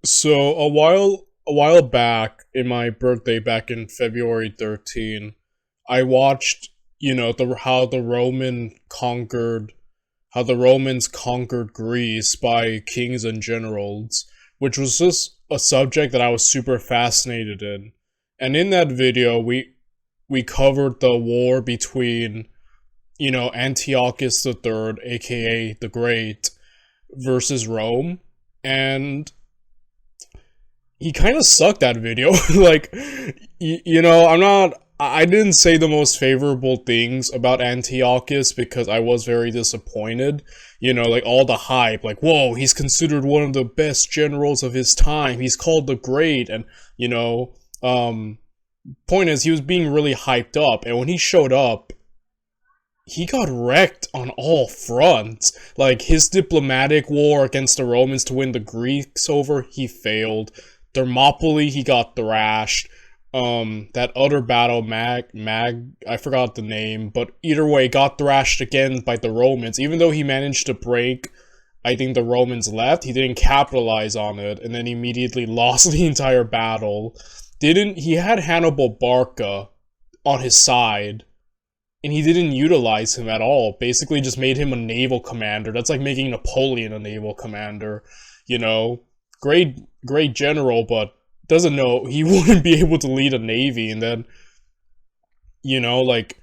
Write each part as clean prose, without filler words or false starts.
So a while back in my birthday back in February 13, I watched, how the Romans conquered Greece by kings and generals, which was just a subject that I was super fascinated in. And in that video, we covered the war between, Antiochus III, aka the Great, versus Rome. And he kind of sucked that video. Like, I didn't say the most favorable things about Antiochus because I was very disappointed. Like all the hype, like, whoa, he's considered one of the best generals of his time. He's called the Great, and, point is, he was being really hyped up, and when he showed up, he got wrecked on all fronts. Like, his diplomatic war against the Romans to win the Greeks over, he failed. Thermopylae, he got thrashed. That other battle, I forgot the name, but either way, got thrashed again by the Romans. Even though he managed to break, I think the Romans left, he didn't capitalize on it, and then immediately lost the entire battle. He had Hannibal Barca on his side, and he didn't utilize him at all. Basically just made him a naval commander. That's like making Napoleon a naval commander, you know? Great general, but doesn't know he wouldn't be able to lead a navy, and then, like,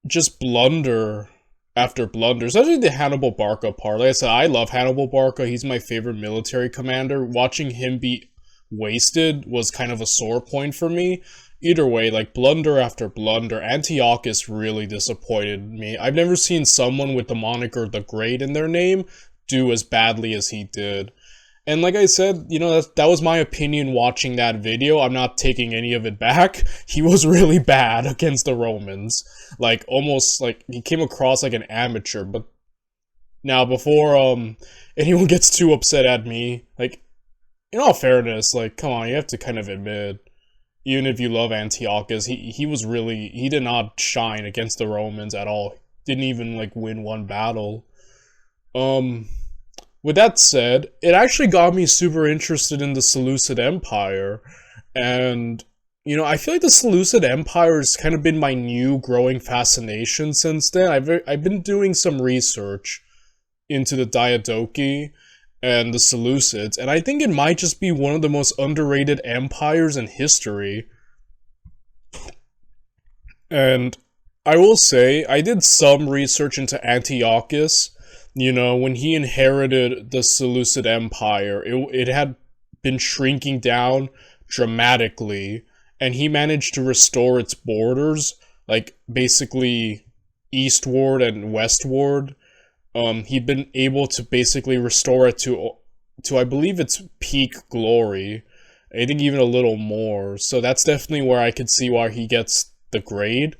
just blunder after blunder. Especially the Hannibal Barca part. Like I said, I love Hannibal Barca. He's my favorite military commander. Watching him be wasted was kind of a sore point for me. Either way, like, blunder after blunder, Antiochus really disappointed me. I've never seen someone with the moniker The Great in their name do as badly as he did. And like I said, that was my opinion watching that video. I'm not taking any of it back. He was really bad against the Romans. Like, almost, like, he came across like an amateur. But now, before, anyone gets too upset at me, like, in all fairness, like, come on, you have to kind of admit, even if you love Antiochus, he did not shine against the Romans at all. Didn't even, like, win one battle. With that said, it actually got me super interested in the Seleucid Empire, and, I feel like the Seleucid Empire has kind of been my new growing fascination since then. I've been doing some research into the Diadochi and the Seleucids, and I think it might just be one of the most underrated empires in history. And I will say, I did some research into Antiochus. When he inherited the Seleucid Empire, it had been shrinking down dramatically, and he managed to restore its borders, like, basically eastward and westward. He'd been able to basically restore it to I believe its peak glory. I think even a little more. So that's definitely where I could see why he gets the grade.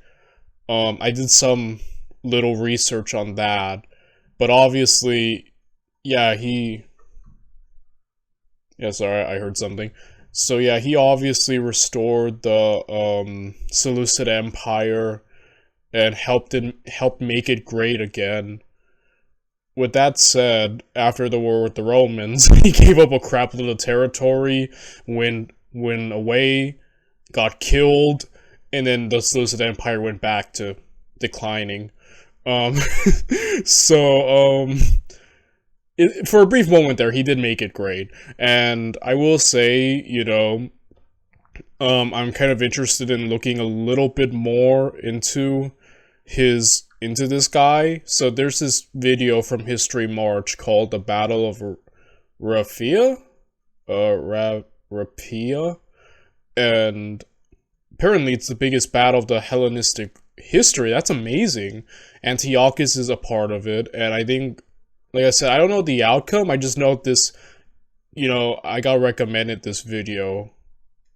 I did some little research on that. But obviously, yeah, sorry, I heard something. So yeah, he obviously restored the Seleucid Empire and helped make it great again. With that said, after the war with the Romans, he gave up a crap load of territory, went away, got killed, and then the Seleucid Empire went back to declining. Um, so, for a brief moment there, he did make it great. And I will say, I'm kind of interested in looking a little bit more into this guy. So there's this video from HistoryMarche called The Battle of Raphia? Raphia? And apparently it's the biggest battle of the Hellenistic history. That's amazing. Antiochus is a part of it, and I think, like I said, I don't know the outcome. I just know this, I got recommended this video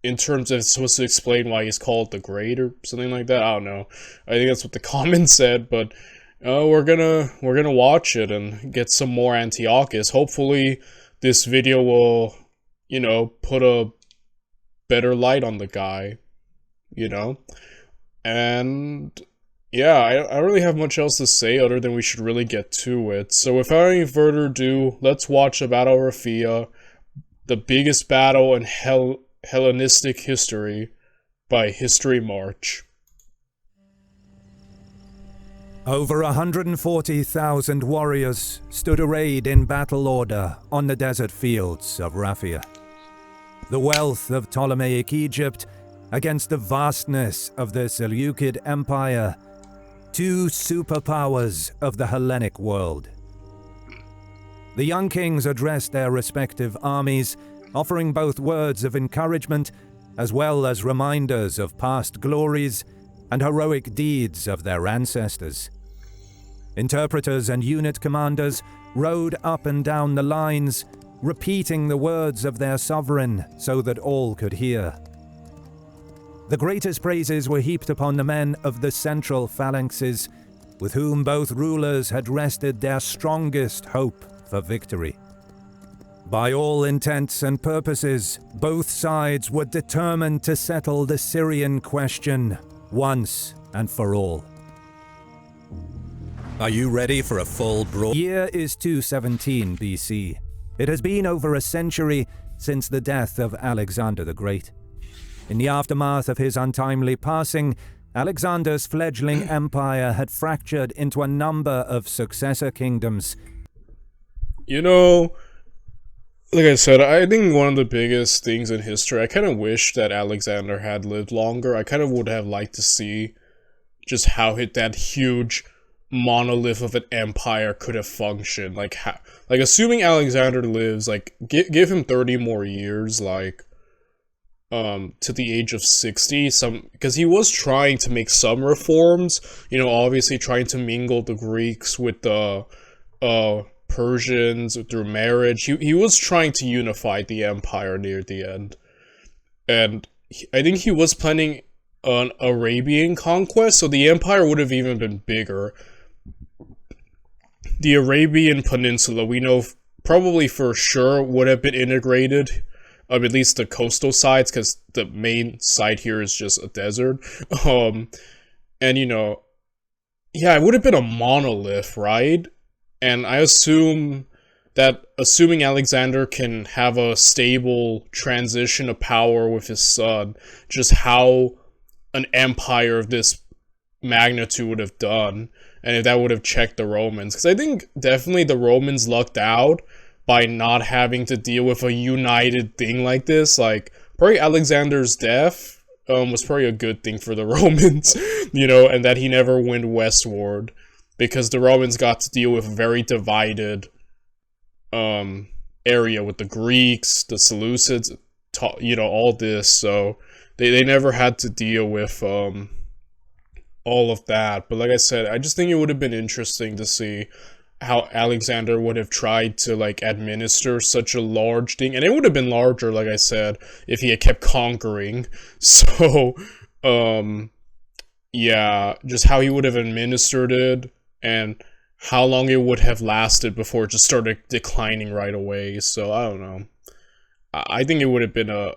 in terms of it's supposed to explain why he's called the Great or something like that. I don't know. I think that's what the comments said, but we're gonna watch it and get some more Antiochus. Hopefully this video will, put a better light on the guy, and yeah, I don't really have much else to say other than we should really get to it. So without any further ado, let's watch The Battle of Raphia The Biggest Battle in Hellenistic History by HistoryMarche. Over 140,000 warriors stood arrayed in battle order on the desert fields of Raphia. The wealth of Ptolemaic Egypt against the vastness of the Seleucid Empire, two superpowers of the Hellenic world. The young kings addressed their respective armies, offering both words of encouragement as well as reminders of past glories and heroic deeds of their ancestors. Interpreters and unit commanders rode up and down the lines, repeating the words of their sovereign so that all could hear. The greatest praises were heaped upon the men of the central phalanxes, with whom both rulers had rested their strongest hope for victory. By all intents and purposes, both sides were determined to settle the Syrian question once and for all. Are you ready for a full brawl? Year is 217 BC. It has been over a century since the death of Alexander the Great. In the aftermath of his untimely passing, Alexander's fledgling empire had fractured into a number of successor kingdoms. You know, like I said, I think one of the biggest things in history, I kind of wish that Alexander had lived longer. I kind of would have liked to see just how that huge monolith of an empire could have functioned. Like, assuming Alexander lives, like, give him 30 more years, like, to the age of 60, because he was trying to make some reforms, you know, obviously trying to mingle the Greeks with the, Persians through marriage. He was trying to unify the empire near the end. And I think he was planning an Arabian conquest, so the empire would have even been bigger. The Arabian Peninsula, we know probably for sure would have been integrated, at least the coastal sides, because the main side here is just a desert. And you know, yeah, it would have been a monolith, right? And I assume that, assuming Alexander can have a stable transition of power with his son, just how an empire of this magnitude would have done, and if that would have checked the Romans. Because I think definitely the Romans lucked out by not having to deal with a united thing like this. Like, probably Alexander's death was probably a good thing for the Romans, you know, and that he never went westward, because the Romans got to deal with a very divided area with the Greeks, the Seleucids, you know, all this. So they never had to deal with all of that. But like I said, I just think it would have been interesting to see how Alexander would have tried to, like, administer such a large thing. And it would have been larger, like I said, if he had kept conquering. So, yeah, just how he would have administered it, and how long it would have lasted before it just started declining right away. So, I don't know. I think it would have been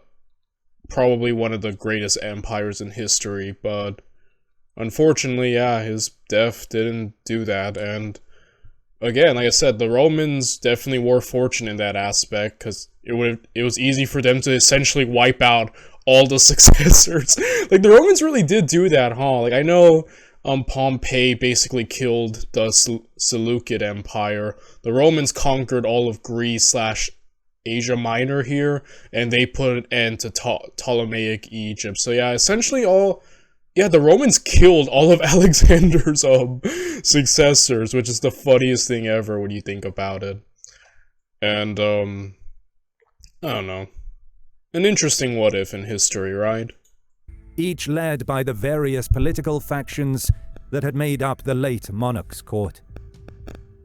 probably one of the greatest empires in history, but unfortunately, yeah, his death didn't do that. And again, like I said, the Romans definitely were fortunate in that aspect, because it was easy for them to essentially wipe out all the successors. Like, the Romans really did do that, huh? Like, I know Pompey basically killed the Seleucid Empire. The Romans conquered all of Greece / Asia Minor here, and they put an end to Ptolemaic Egypt. So yeah, essentially the Romans killed all of Alexander's successors, which is the funniest thing ever when you think about it. And I don't know, an interesting what if in history, right? Each led by the various political factions that had made up the late monarch's court.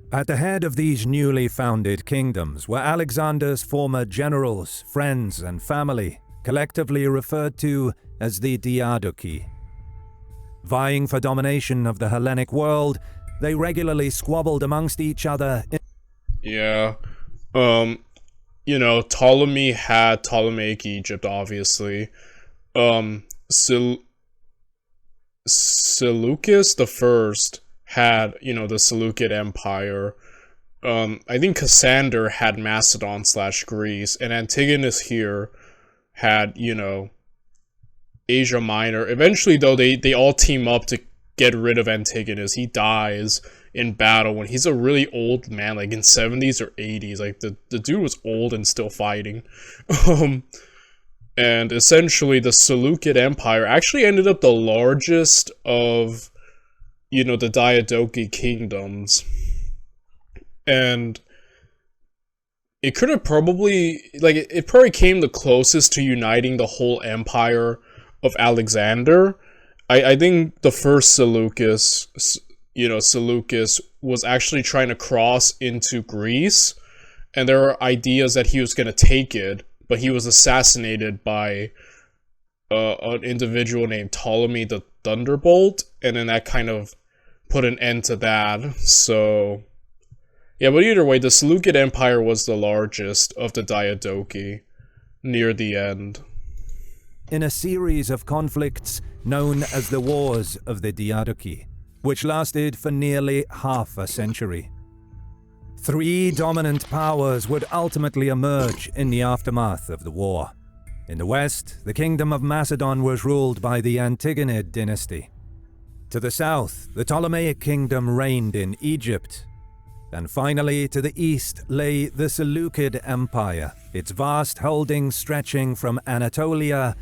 At the head of these newly founded kingdoms were Alexander's former generals, friends, and family, collectively referred to as the Diadochi. Vying for domination of the Hellenic world, they regularly squabbled amongst each other. Yeah, you know, Ptolemy had Ptolemaic Egypt, obviously. Seleucus the First had, you know, the Seleucid Empire. I think Cassander had Macedon slash Greece, and Antigonus here had, you know, Asia Minor. Eventually, though, they all team up to get rid of Antigonus. He dies in battle when he's a really old man, like in 70s or 80s. Like, the dude was old and still fighting. And essentially, the Seleucid Empire actually ended up the largest of, you know, the Diadochi kingdoms. And it could have probably, like, it probably came the closest to uniting the whole empire of Alexander. I think the first Seleucus, you know, Seleucus was actually trying to cross into Greece, and there are ideas that he was going to take it, but he was assassinated by an individual named Ptolemy the Thunderbolt, and then that kind of put an end to that. So yeah, but either way, the Seleucid Empire was the largest of the Diadochi near the end. In a series of conflicts known as the Wars of the Diadochi, which lasted for nearly half a century. 3 dominant powers would ultimately emerge in the aftermath of the war. In the west, the Kingdom of Macedon was ruled by the Antigonid dynasty. To the south, the Ptolemaic Kingdom reigned in Egypt. And finally, to the east lay the Seleucid Empire, its vast holdings stretching from Anatolia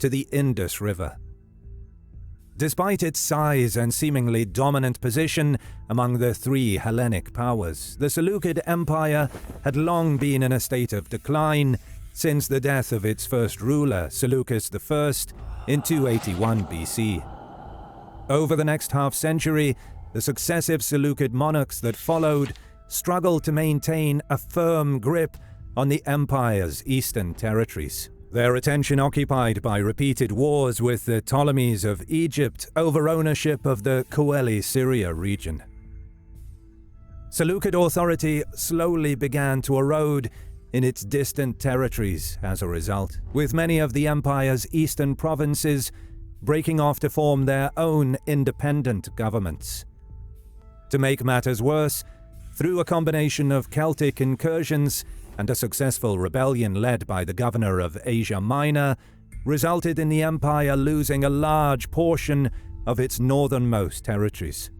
to the Indus River. Despite its size and seemingly dominant position among the 3 Hellenic powers, the Seleucid Empire had long been in a state of decline since the death of its first ruler, Seleucus I, in 281 BC. Over the next half-century, the successive Seleucid monarchs that followed struggled to maintain a firm grip on the empire's eastern territories, their attention occupied by repeated wars with the Ptolemies of Egypt over ownership of the Coeli-Syria region. Seleucid authority slowly began to erode in its distant territories as a result, with many of the empire's eastern provinces breaking off to form their own independent governments. To make matters worse, through a combination of Celtic incursions and a successful rebellion led by the governor of Asia Minor, resulted in the empire losing a large portion of its northernmost territories.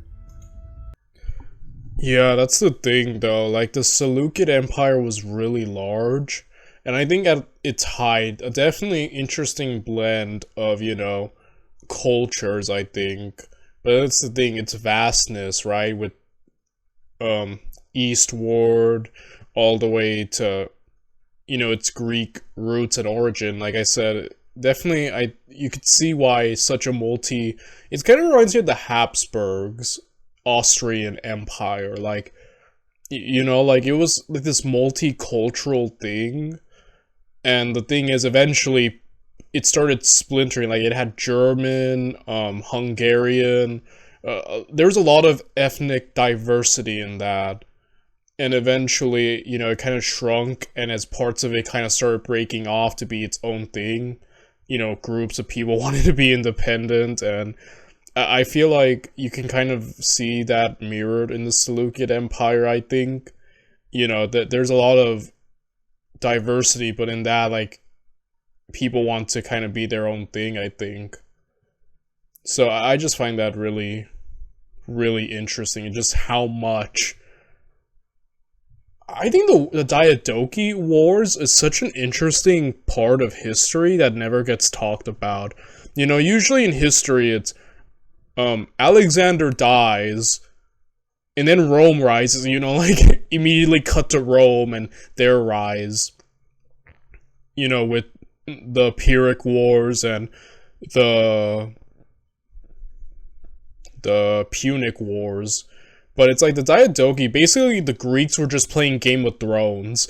Yeah, that's the thing though, like the Seleucid Empire was really large, and I think at its height, a definitely interesting blend of, you know, cultures, I think. But that's the thing, its vastness, right, with eastward all the way to, you know, its Greek roots and origin. Like I said, definitely you could see why such a it kind of reminds me of the Habsburgs Austrian Empire. Like, you know, like it was like this multicultural thing, and the thing is eventually it started splintering. Like it had German, Hungarian, there was a lot of ethnic diversity in that. And eventually, you know, it kind of shrunk, and as parts of it kind of started breaking off to be its own thing, you know, groups of people wanted to be independent, and I feel like you can kind of see that mirrored in the Seleucid Empire, I think. You know, that there's a lot of diversity, but in that, like, people want to kind of be their own thing, I think. So I just find that really, really interesting, and just how much... I think the Diadochi Wars is such an interesting part of history that never gets talked about. You know, usually in history it's Alexander dies and then Rome rises, you know, like immediately cut to Rome and their rise. You know, with the Pyrrhic Wars and the Punic Wars. But it's like the Diadochi, basically the Greeks were just playing Game of Thrones,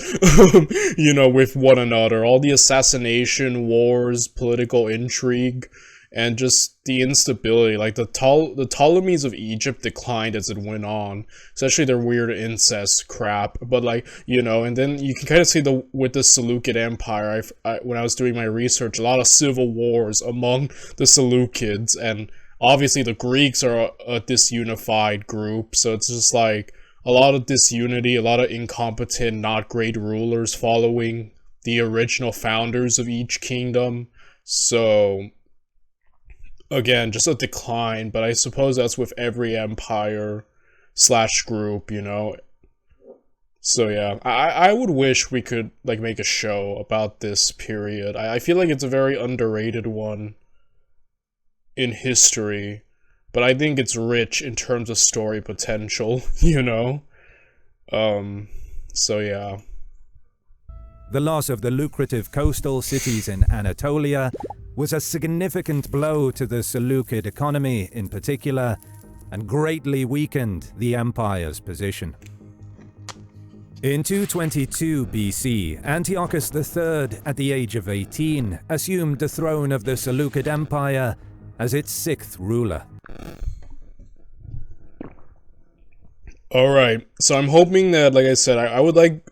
you know, with one another. All the assassination wars, political intrigue, and just the instability. Like the Ptolemies of Egypt declined as it went on, especially their weird incest crap. But like, you know, and then you can kind of see with the Seleucid Empire, when I was doing my research, a lot of civil wars among the Seleucids, and obviously the Greeks are a disunified group, so it's just like a lot of disunity, a lot of incompetent, not great rulers following the original founders of each kingdom. So, again, just a decline, but I suppose that's with every empire slash group, you know. So yeah, I would wish we could like make a show about this period. I feel like it's a very underrated one in history, but I think it's rich in terms of story potential, you know? So yeah. The loss of the lucrative coastal cities in Anatolia was a significant blow to the Seleucid economy in particular, and greatly weakened the empire's position. In 222 BC, Antiochus III, at the age of 18, assumed the throne of the Seleucid Empire as its 6th ruler. Alright, so I'm hoping that, like I said, I would like...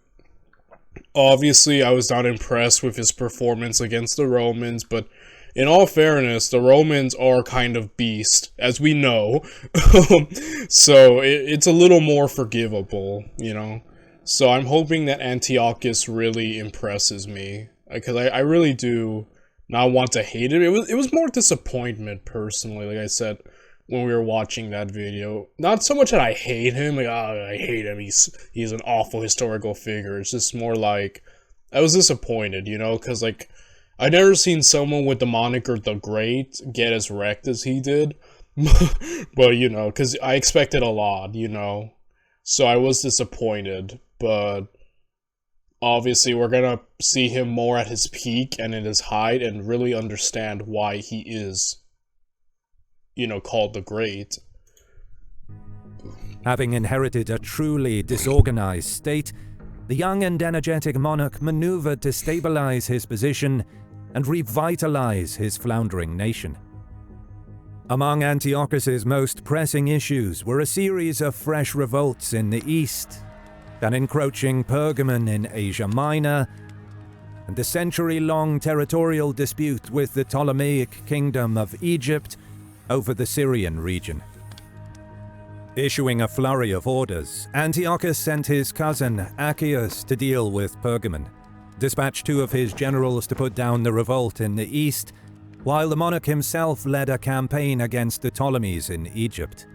Obviously, I was not impressed with his performance against the Romans, but in all fairness, the Romans are kind of beast, as we know. So it's a little more forgivable, you know? So I'm hoping that Antiochus really impresses me, because I really do not want to hate him. It was more disappointment, personally, like I said, when we were watching that video. Not so much that I hate him, like, oh, I hate him, he's an awful historical figure. It's just more like, I was disappointed, you know, because, like, I've never seen someone with the moniker The Great get as wrecked as he did. But, you know, because I expected a lot, you know. So I was disappointed, but obviously we're gonna see him more at his peak and in his height and really understand why he is, you know, called the Great. Having inherited a truly disorganized state, the young and energetic monarch maneuvered to stabilize his position and revitalize his floundering nation. Among Antiochus's most pressing issues were a series of fresh revolts in the east, an encroaching Pergamon in Asia Minor, and the century-long territorial dispute with the Ptolemaic kingdom of Egypt over the Syrian region. Issuing a flurry of orders, Antiochus sent his cousin Achaeus to deal with Pergamon, dispatched 2 of his generals to put down the revolt in the east, while the monarch himself led a campaign against the Ptolemies in Egypt.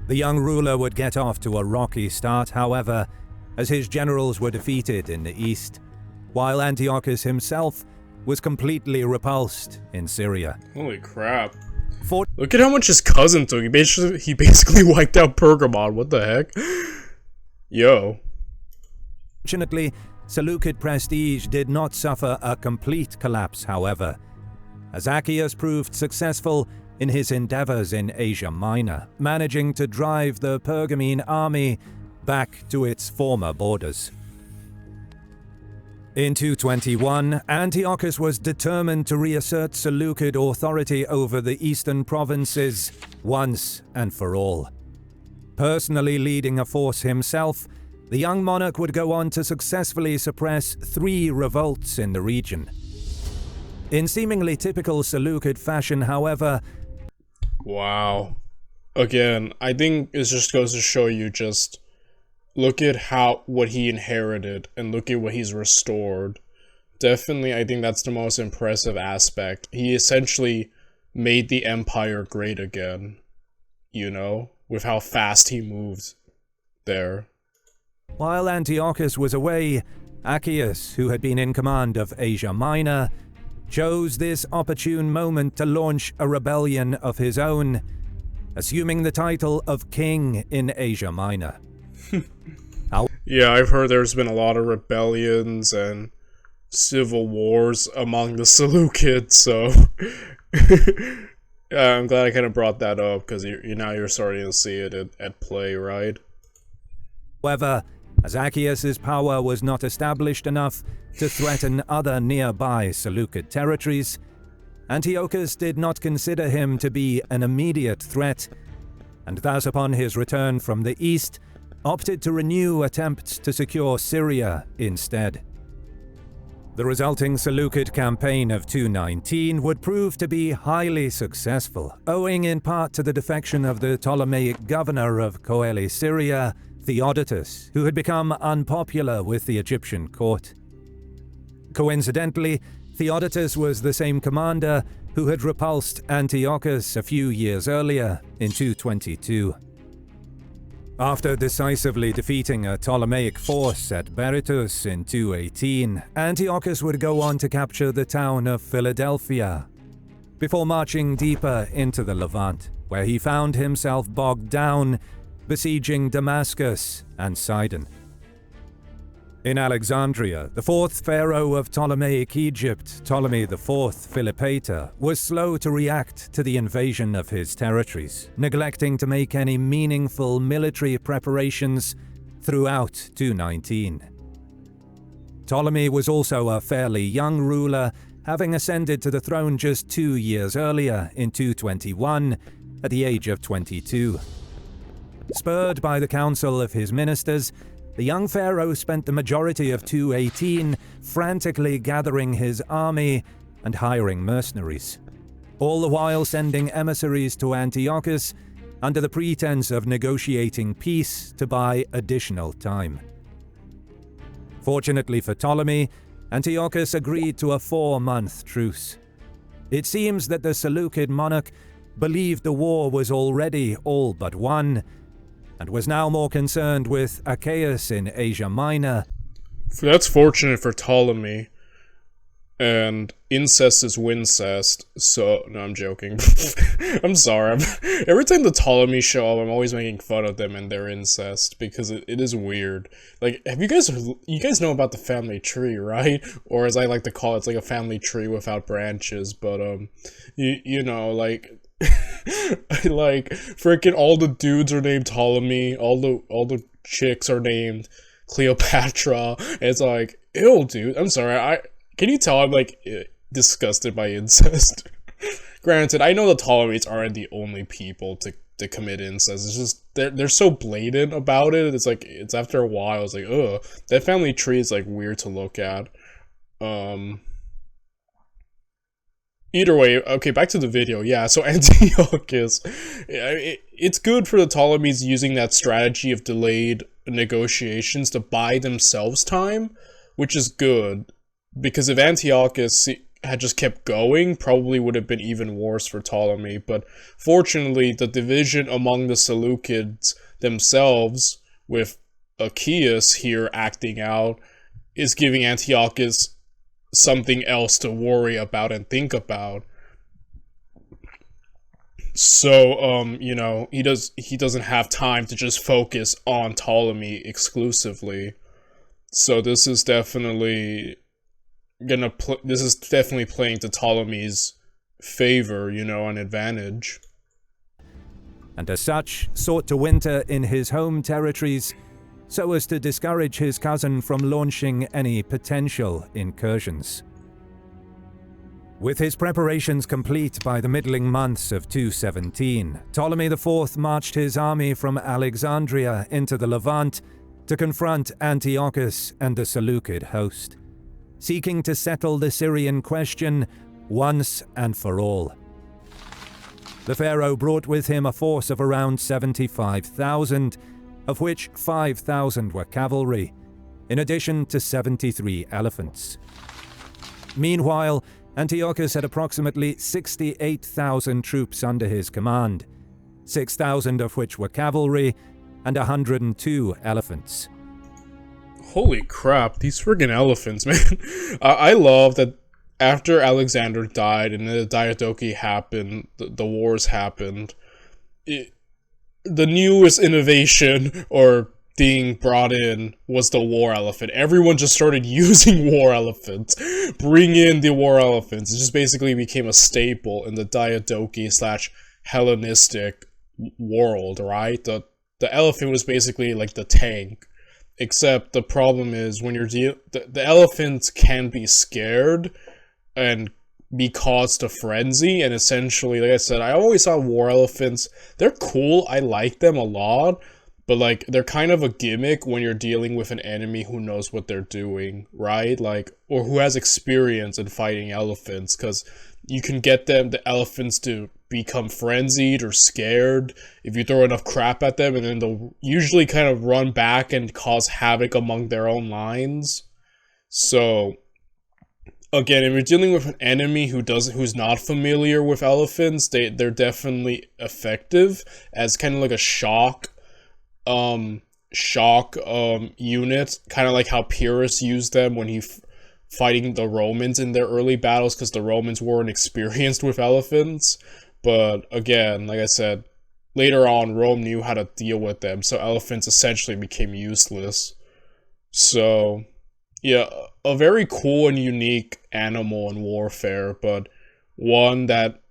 The young ruler would get off to a rocky start, however, as his generals were defeated in the east, while Antiochus himself was completely repulsed in Syria. Holy crap. Look at how much his cousin took. He basically wiped out Pergamon. What the heck? Yo. Fortunately, Seleucid prestige did not suffer a complete collapse, however, as Achaeus proved successful in his endeavors in Asia Minor, managing to drive the Pergamene army back to its former borders. In 221, Antiochus was determined to reassert Seleucid authority over the eastern provinces once and for all. Personally leading a force himself, the young monarch would go on to successfully suppress 3 revolts in the region. In seemingly typical Seleucid fashion, however... Wow. Again, I think it just goes to show you just... Look at what he inherited, and look at what he's restored. Definitely, I think that's the most impressive aspect. He essentially made the empire great again, you know, with how fast he moved there. While Antiochus was away, Achaeus, who had been in command of Asia Minor, chose this opportune moment to launch a rebellion of his own, assuming the title of king in Asia Minor. Yeah, I've heard there's been a lot of rebellions and civil wars among the Seleucids, so I'm glad I kind of brought that up, because now you're starting to see it at play, right? However, as Achaeus' power was not established enough to threaten other nearby Seleucid territories, Antiochus did not consider him to be an immediate threat, and thus upon his return from the east, opted to renew attempts to secure Syria instead. The resulting Seleucid campaign of 219 would prove to be highly successful, owing in part to the defection of the Ptolemaic governor of Coele Syria, Theodotus, who had become unpopular with the Egyptian court. Coincidentally, Theodotus was the same commander who had repulsed Antiochus a few years earlier, in 222. After decisively defeating a Ptolemaic force at Berytus in 218, Antiochus would go on to capture the town of Philadelphia, before marching deeper into the Levant, where he found himself bogged down, besieging Damascus and Sidon. In Alexandria, the fourth pharaoh of Ptolemaic Egypt, Ptolemy IV Philopator, was slow to react to the invasion of his territories, neglecting to make any meaningful military preparations throughout 219. Ptolemy was also a fairly young ruler, having ascended to the throne just 2 years earlier in 221, at the age of 22. Spurred by the counsel of his ministers, the young pharaoh spent the majority of 218 frantically gathering his army and hiring mercenaries, all the while sending emissaries to Antiochus under the pretense of negotiating peace to buy additional time. Fortunately for Ptolemy, Antiochus agreed to a 4-month truce. It seems that the Seleucid monarch believed the war was already all but won, and was now more concerned with Achaeus in Asia Minor. That's fortunate for Ptolemy. And incest is wincest, so... No, I'm joking. I'm sorry. Every time the Ptolemy show up, I'm always making fun of them and their incest, because it is weird. Like, you guys know about the family tree, right? Or as I like to call it, it's like a family tree without branches, but, you know, like... like, freaking all the dudes are named Ptolemy, all the chicks are named Cleopatra. It's like, ew, dude. I'm sorry, can you tell I'm, like, disgusted by incest? Granted, I know the Ptolemies aren't the only people to commit incest. It's just, they're so blatant about it. It's like, it's after a while, it's like, ugh. That family tree is, like, weird to look at. Either way, okay, back to the video. Yeah, so Antiochus, it's good for the Ptolemies using that strategy of delayed negotiations to buy themselves time, which is good, because if Antiochus had just kept going, probably would have been even worse for Ptolemy. But fortunately, the division among the Seleucids themselves, with Achaeus here acting out, is giving Antiochus something else to worry about and think about. So, you know, he doesn't have time to just focus on Ptolemy exclusively. So this is definitely playing to Ptolemy's favor, you know, an advantage. And as such, sought to winter in his home territories, so as to discourage his cousin from launching any potential incursions. With his preparations complete by the middling months of 217, Ptolemy IV marched his army from Alexandria into the Levant to confront Antiochus and the Seleucid host, seeking to settle the Syrian question once and for all. The pharaoh brought with him a force of around 75,000, of which 5,000 were cavalry, in addition to 73 elephants. Meanwhile, Antiochus had approximately 68,000 troops under his command, 6,000 of which were cavalry, and 102 elephants. Holy crap, these friggin' elephants, man. I love that after Alexander died and the Diadochi happened, the wars happened, the newest innovation, or being brought in, was the war elephant. Everyone just started using war elephants. Bring in the war elephants. It just basically became a staple in the Diadochi / Hellenistic world, right? The elephant was basically like the tank. Except the problem is when you're the elephants can be scared and be caused to frenzy, and essentially, like I said, I always thought war elephants, they're cool, I like them a lot, but like they're kind of a gimmick when you're dealing with an enemy who knows what they're doing, right? Like, or who has experience in fighting elephants, because you can get the elephants to become frenzied or scared if you throw enough crap at them, and then they'll usually kind of run back and cause havoc among their own lines. So again, if you're dealing with an enemy who's not familiar with elephants, they're definitely effective as kind of like a shock unit, kind of like how Pyrrhus used them when he fighting the Romans in their early battles, because the Romans weren't experienced with elephants. But again, like I said, later on Rome knew how to deal with them, so elephants essentially became useless. So yeah, a very cool and unique animal in warfare, but one that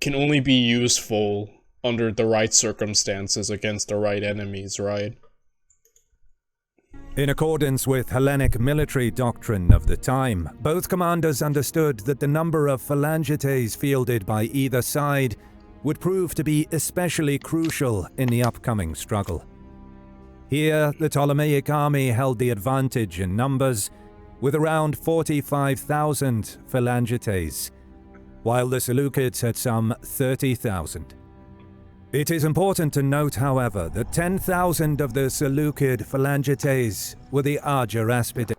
can only be useful under the right circumstances against the right enemies, right? In accordance with Hellenic military doctrine of the time, both commanders understood that the number of phalangites fielded by either side would prove to be especially crucial in the upcoming struggle. Here, the Ptolemaic army held the advantage in numbers, with around 45,000 phalangites, while the Seleucids had some 30,000. It is important to note, however, that 10,000 of the Seleucid phalangites were the Argiraspidae.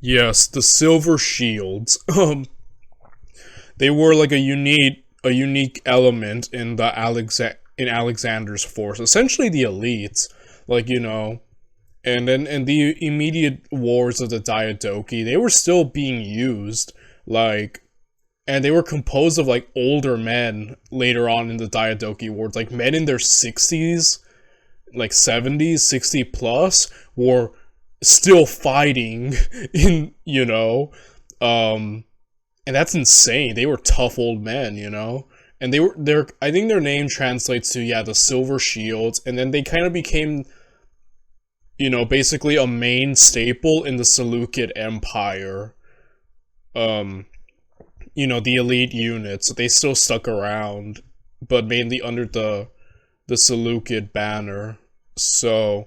Yes, the silver shields. They were like a unique element in the Alexander's force, essentially the elites, like, you know. And then in the immediate wars of the Diadochi, they were still being used, like, and they were composed of like older men later on in the Diadochi wars, like men in their 60s, like 70s, 60 plus, were still fighting in, you know, and that's insane. They were tough old men, you know, and I think their name translates to, yeah, the silver shields, and then they kind of became, you know, basically a main staple in the Seleucid Empire. You know, the elite units, they still stuck around, but mainly under the Seleucid banner. So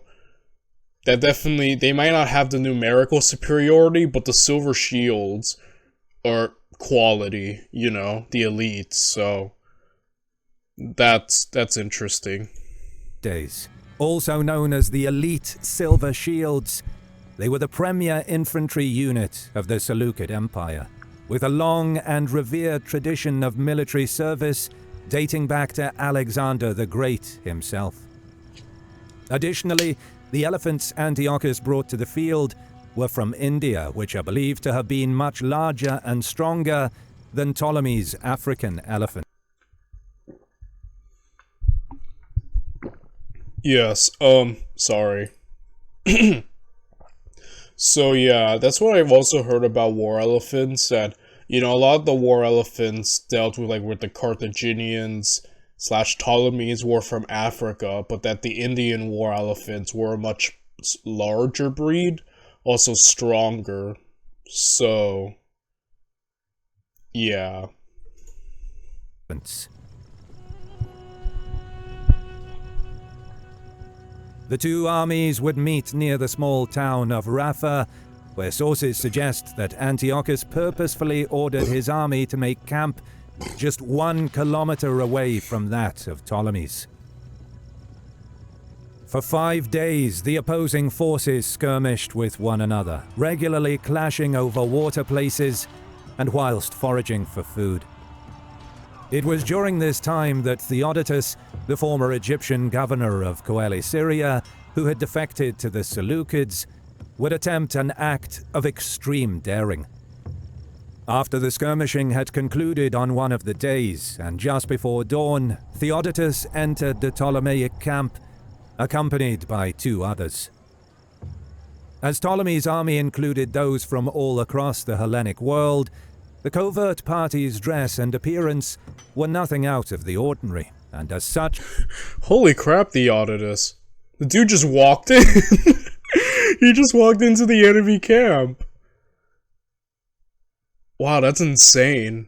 that definitely, they might not have the numerical superiority, but the silver shields are quality, you know, the elites. So that's interesting. Days. Also known as the elite silver shields, they were the premier infantry unit of the Seleucid Empire, with a long and revered tradition of military service dating back to Alexander the Great himself. Additionally, the elephants Antiochus brought to the field were from India, which are believed to have been much larger and stronger than Ptolemy's African elephant. Yes, sorry. So yeah, that's what I've also heard about war elephants, that, you know, a lot of the war elephants dealt with, like, with the Carthaginians / Ptolemies were from Africa, but that the Indian war elephants were a much larger breed, also stronger. So yeah. The two armies would meet near the small town of Raphia, where sources suggest that Antiochus purposefully ordered his army to make camp just 1 kilometer away from that of Ptolemy's. For 5 days, the opposing forces skirmished with one another, regularly clashing over water places and whilst foraging for food. It was during this time that Theodotus, the former Egyptian governor of Coele Syria, who had defected to the Seleucids, would attempt an act of extreme daring. After the skirmishing had concluded on one of the days, and just before dawn, Theodotus entered the Ptolemaic camp, accompanied by 2 others. As Ptolemy's army included those from all across the Hellenic world, the covert party's dress and appearance were nothing out of the ordinary, and as such... Holy crap, Theodotus. The dude just walked in. He just walked into the enemy camp. Wow, that's insane.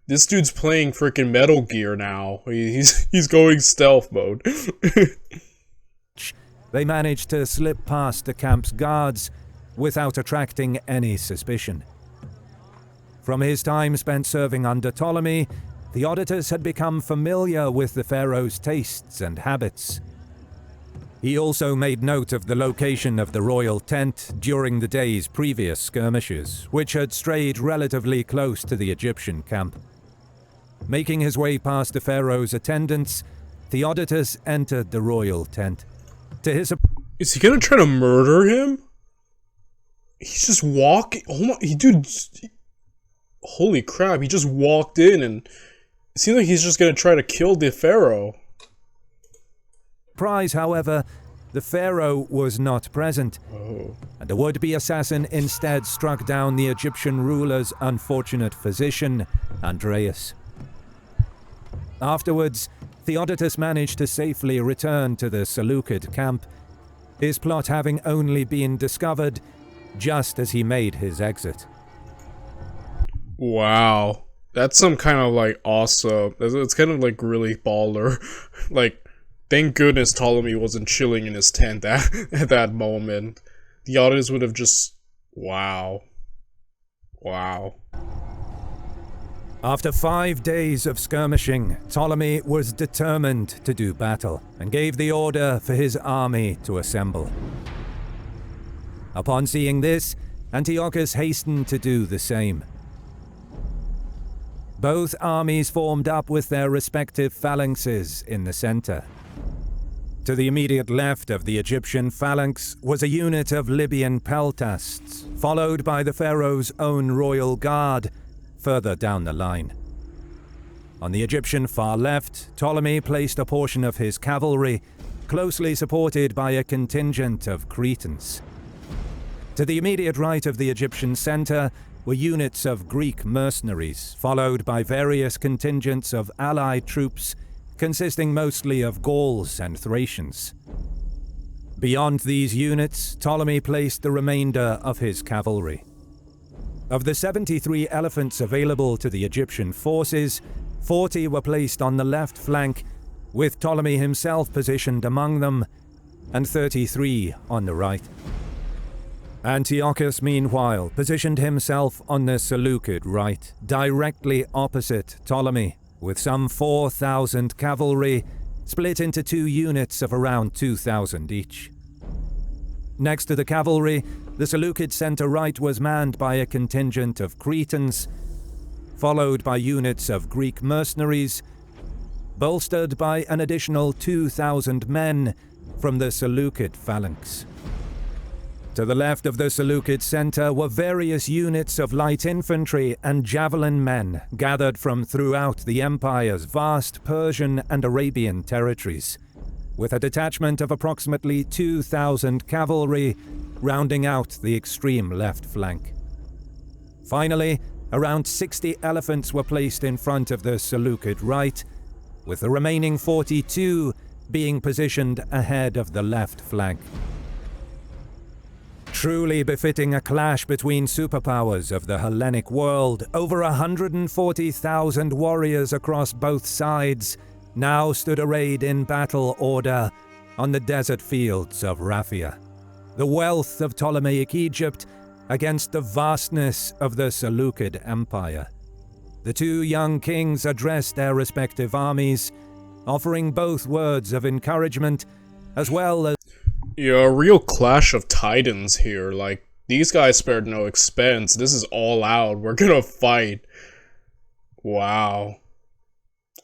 This dude's playing freaking Metal Gear now. He's going stealth mode. they managed to slip past the camp's guards without attracting any suspicion. From his time spent serving under Ptolemy, Theodotus had become familiar with the pharaoh's tastes and habits. He also made note of the location of the royal tent during the day's previous skirmishes, which had strayed relatively close to the Egyptian camp. Making his way past the pharaoh's attendants, Theodotus entered the royal tent. To his Is he gonna try to murder him? He's just walking. Oh my, dude. Holy crap, he just walked in and it seems like he's just gonna try to kill the pharaoh. surprise, however, the pharaoh was not present, and the would-be assassin instead struck down the Egyptian ruler's unfortunate physician, Andreas. Afterwards, Theodotus managed to safely return to the Seleucid camp, his plot having only been discovered just as he made his exit. Wow. That's some kind of like awesome. It's kind of like really baller. Like, thank goodness Ptolemy wasn't chilling in his tent at that moment. The audience would have just... Wow. Wow. After 5 days of skirmishing, Ptolemy was determined to do battle and gave the order for his army to assemble. Upon seeing this, Antiochus hastened to do the same. Both armies formed up with their respective phalanxes in the center. To the immediate left of the Egyptian phalanx was a unit of Libyan peltasts, followed by the pharaoh's own royal guard further down the line. On the Egyptian far left, Ptolemy placed a portion of his cavalry, closely supported by a contingent of Cretans. To the immediate right of the Egyptian center were units of Greek mercenaries, followed by various contingents of allied troops, consisting mostly of Gauls and Thracians. Beyond these units, Ptolemy placed the remainder of his cavalry. Of the 73 elephants available to the Egyptian forces, 40 were placed on the left flank, with Ptolemy himself positioned among them, and 33 on the right. Antiochus, meanwhile, positioned himself on the Seleucid right, directly opposite Ptolemy, with some 4,000 cavalry, split into 2 units of around 2,000 each. Next to the cavalry, the Seleucid center right was manned by a contingent of Cretans, followed by units of Greek mercenaries, bolstered by an additional 2,000 men from the Seleucid phalanx. To the left of the Seleucid center were various units of light infantry and javelin men gathered from throughout the empire's vast Persian and Arabian territories, with a detachment of approximately 2,000 cavalry rounding out the extreme left flank. Finally, around 60 elephants were placed in front of the Seleucid right, with the remaining 42 being positioned ahead of the left flank. Truly befitting a clash between superpowers of the Hellenic world, over 140,000 warriors across both sides now stood arrayed in battle order on the desert fields of Raphia. The wealth of Ptolemaic Egypt against the vastness of the Seleucid Empire. The 2 young kings addressed their respective armies, offering both words of encouragement as well as... Yeah, a real clash of titans here. Like, these guys spared no expense. This is all out. We're gonna fight. Wow.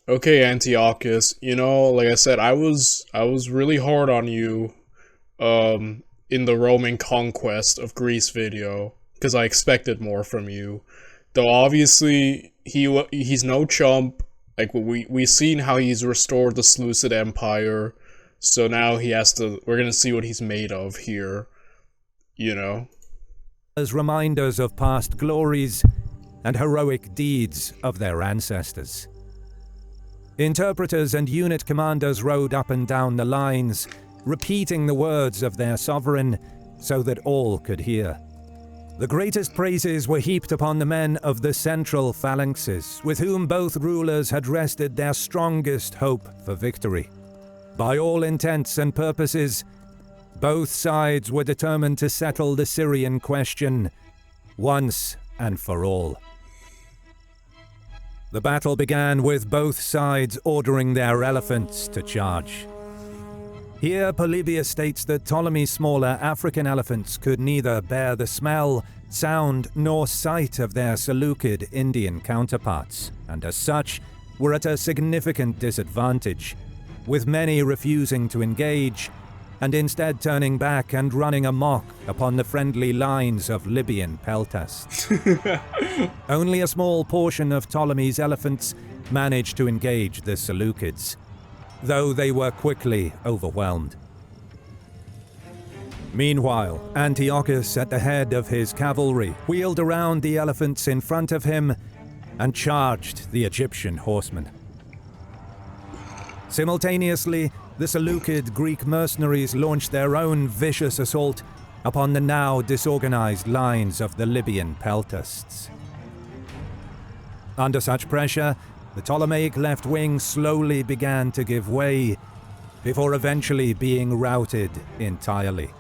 Okay, Antiochus. You know, like I said, I was really hard on you in the Roman conquest of Greece video, because I expected more from you. Though obviously he's no chump. Like, we seen how he's restored the Seleucid Empire. So now he has to, we're gonna see what he's made of here, you know? As reminders of past glories and heroic deeds of their ancestors. Interpreters and unit commanders rode up and down the lines, repeating the words of their sovereign so that all could hear. The greatest praises were heaped upon the men of the central phalanxes, with whom both rulers had rested their strongest hope for victory. By all intents and purposes, Both sides were determined to settle the Syrian question once and for all. The battle began with both sides ordering their elephants to charge. Here, Polybius states that Ptolemy's smaller African elephants could neither bear the smell, sound, nor sight of their Seleucid Indian counterparts, and as such, were at a significant disadvantage, with many refusing to engage, and instead turning back and running amok upon the friendly lines of Libyan peltasts. Only a small portion of Ptolemy's elephants managed to engage the Seleucids, though they were quickly overwhelmed. Meanwhile, Antiochus, at the head of his cavalry, wheeled around the elephants in front of him and charged the Egyptian horsemen. Simultaneously, the Seleucid Greek mercenaries launched their own vicious assault upon the now disorganized lines of the Libyan peltasts. Under such pressure, the Ptolemaic left wing slowly began to give way, before eventually being routed entirely.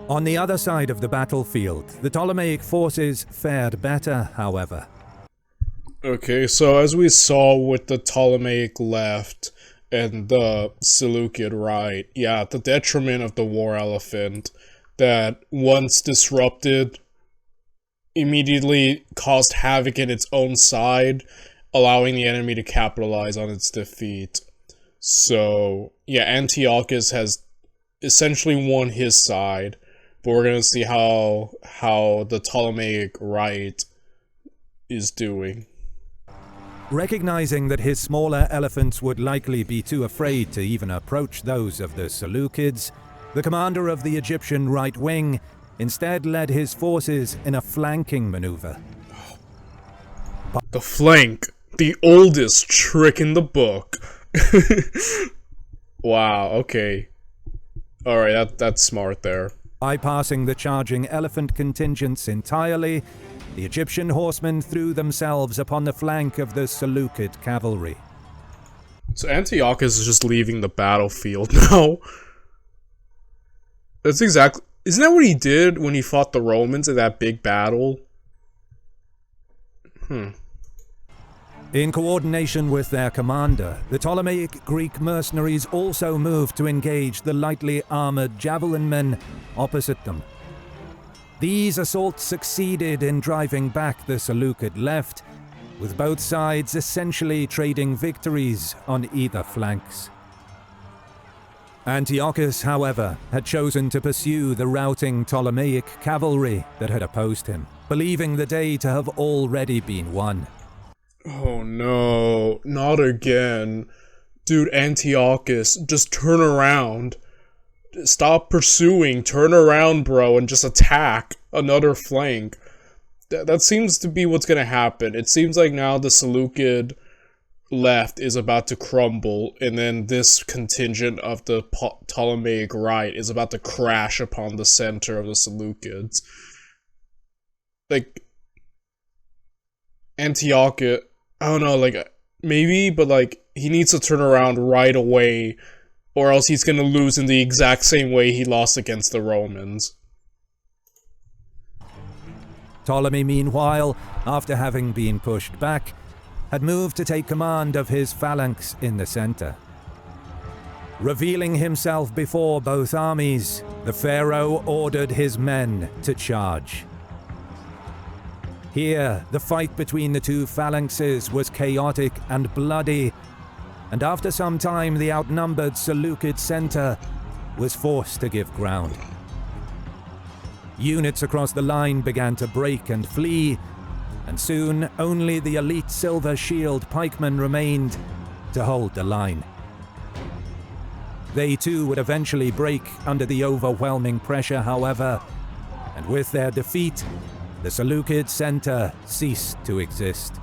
On the other side of the battlefield, the Ptolemaic forces fared better, however. Okay, so as we saw with the Ptolemaic left and the Seleucid right, yeah, the detriment of the war elephant that once disrupted immediately caused havoc in its own side, allowing the enemy to capitalize on its defeat. So, yeah, Antiochus has essentially won his side, but we're gonna see how the Ptolemaic right is doing. Recognizing that his smaller elephants would likely be too afraid to even approach those of the Seleucids, the commander of the Egyptian right wing instead led his forces in a flanking maneuver. The flank, the oldest trick in the book. Wow, okay. Alright, that's smart there. Bypassing the charging elephant contingents entirely, the Egyptian horsemen threw themselves upon the flank of the Seleucid cavalry. So Antiochus is just leaving the battlefield now. That's exactly... Isn't that what he did when he fought the Romans in that big battle? In coordination with their commander, the Ptolemaic Greek mercenaries also moved to engage the lightly armored javelin men opposite them. These assaults succeeded in driving back the Seleucid left, with both sides essentially trading victories on either flanks. Antiochus, however, had chosen to pursue the routing Ptolemaic cavalry that had opposed him, believing the day to have already been won. Oh no, not again. Dude, Antiochus, just turn around. Stop pursuing, turn around, bro, and just attack another flank. That seems to be what's gonna happen. It seems like now the Seleucid left is about to crumble, and then this contingent of the Ptolemaic right is about to crash upon the center of the Seleucids. Like, Antiochus, I don't know, like, maybe, but like, he needs to turn around right away, or else he's gonna lose in the exact same way he lost against the Romans. Ptolemy, meanwhile, after having been pushed back, had moved to take command of his phalanx in the center. Revealing himself before both armies, the pharaoh ordered his men to charge. Here, the fight between the two phalanxes was chaotic and bloody, and after some time the outnumbered Seleucid center was forced to give ground. Units across the line began to break and flee, and soon only the elite silver shield pikemen remained to hold the line. They too would eventually break under the overwhelming pressure, however, and with their defeat, the Seleucid center ceased to exist.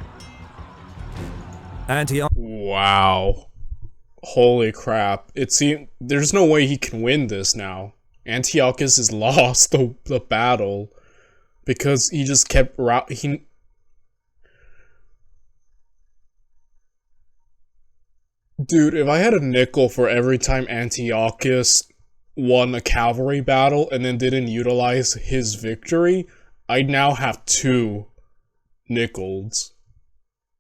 Wow. Holy crap. It seems there's no way he can win this now. Antiochus has lost the battle because he just kept Dude, if I had a nickel for every time Antiochus won a cavalry battle and then didn't utilize his victory, I'd now have 2 nickels.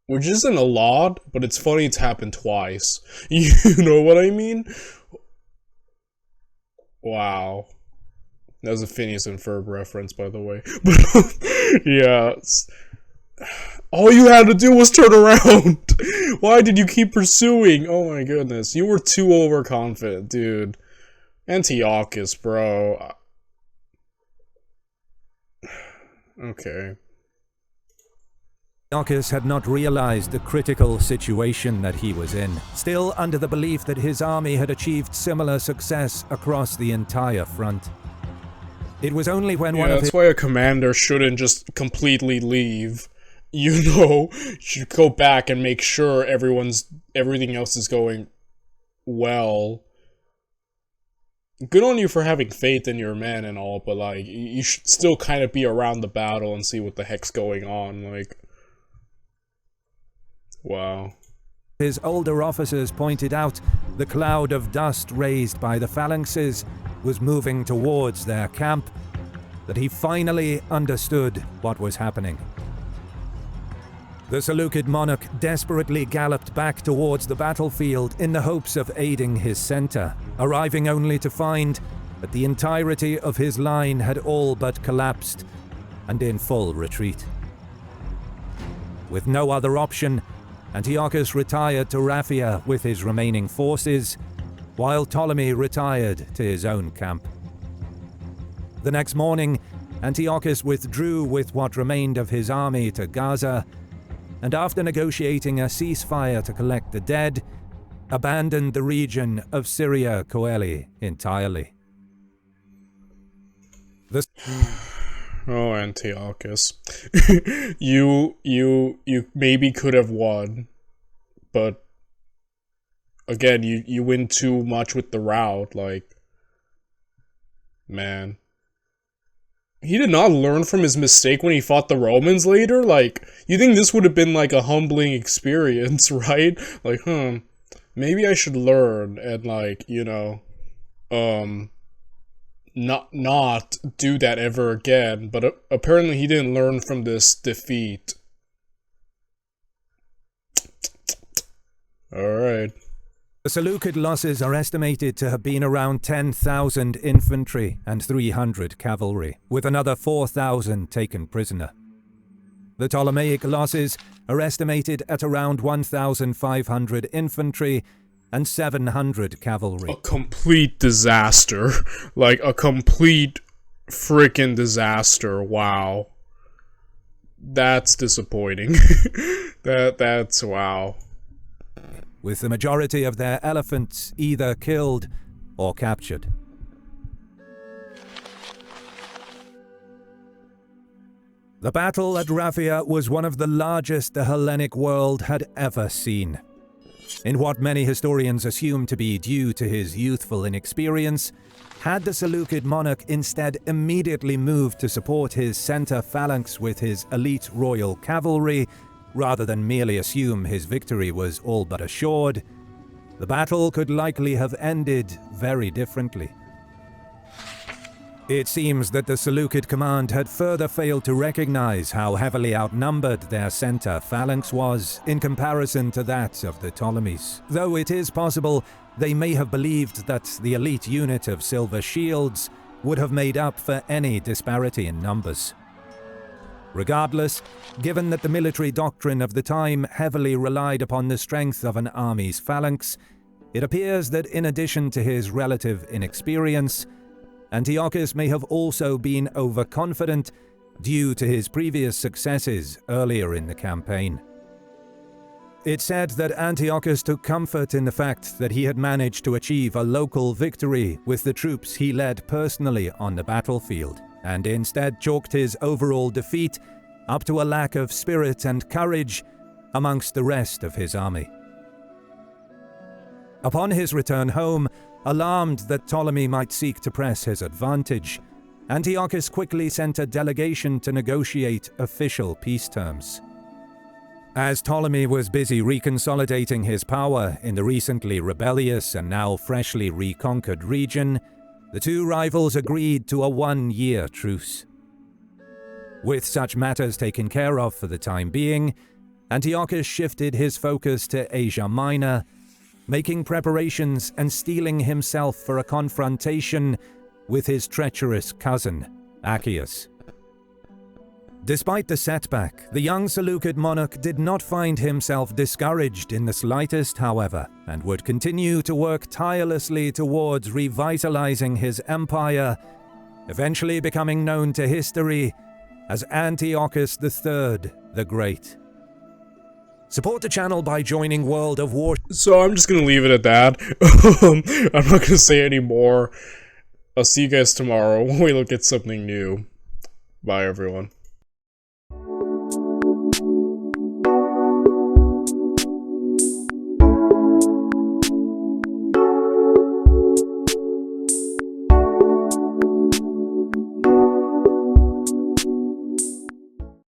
Which isn't a lot, but it's funny it's happened twice. You know what I mean? Wow. That was a Phineas and Ferb reference, by the way. But, yeah. All you had to do was turn around. Why did you keep pursuing? Oh my goodness. You were too overconfident, dude. Antiochus, bro. Okay. Antiochus had not realized the critical situation that he was in, still under the belief that his army had achieved similar success across the entire front. It was only when one of his... that's why a commander shouldn't just completely leave. You know, should go back and make sure everything else is going well. Good on you for having faith in your men and all, but like, you should still kind of be around the battle and see what the heck's going on, like... Wow. His older officers pointed out the cloud of dust raised by the phalanxes was moving towards their camp, that he finally understood what was happening. The Seleucid monarch desperately galloped back towards the battlefield in the hopes of aiding his center, arriving only to find that the entirety of his line had all but collapsed and in full retreat. With no other option, Antiochus retired to Raphia with his remaining forces, while Ptolemy retired to his own camp. The next morning, Antiochus withdrew with what remained of his army to Gaza, and after negotiating a ceasefire to collect the dead, abandoned the region of Syria Coeli entirely. Oh, Antiochus. you maybe could have won, but again, you win too much with the route, like, man. He did not learn from his mistake when he fought the Romans later? Like, you think this would have been like a humbling experience, right? Like, maybe I should learn and like, you know, not do that ever again, but apparently he didn't learn from this defeat. Alright. The Seleucid losses are estimated to have been around 10,000 infantry and 300 cavalry, with another 4,000 taken prisoner. The Ptolemaic losses are estimated at around 1,500 infantry and 700 cavalry. A complete disaster. Like, a complete freaking disaster. Wow. That's disappointing. That's wow. With the majority of their elephants either killed or captured. The battle at Raphia was one of the largest the Hellenic world had ever seen. In what many historians assume to be due to his youthful inexperience, had the Seleucid monarch instead immediately moved to support his center phalanx with his elite royal cavalry, rather than merely assume his victory was all but assured, the battle could likely have ended very differently. It seems that the Seleucid command had further failed to recognize how heavily outnumbered their center phalanx was in comparison to that of the Ptolemies, though it is possible they may have believed that the elite unit of silver shields would have made up for any disparity in numbers. Regardless, given that the military doctrine of the time heavily relied upon the strength of an army's phalanx, it appears that in addition to his relative inexperience, Antiochus may have also been overconfident due to his previous successes earlier in the campaign. It's said that Antiochus took comfort in the fact that he had managed to achieve a local victory with the troops he led personally on the battlefield, and instead chalked his overall defeat up to a lack of spirit and courage amongst the rest of his army. Upon his return home, alarmed that Ptolemy might seek to press his advantage, Antiochus quickly sent a delegation to negotiate official peace terms. As Ptolemy was busy reconsolidating his power in the recently rebellious and now freshly reconquered region, the two rivals agreed to a 1-year truce. With such matters taken care of for the time being, Antiochus shifted his focus to Asia Minor, making preparations and steeling himself for a confrontation with his treacherous cousin, Achaeus. Despite the setback, the young Seleucid monarch did not find himself discouraged in the slightest, however, and would continue to work tirelessly towards revitalizing his empire, eventually becoming known to history as Antiochus III the Great. Support the channel by joining World of War. So I'm just gonna leave it at that. I'm not gonna say any more. I'll see you guys tomorrow when we look at something new. Bye, everyone.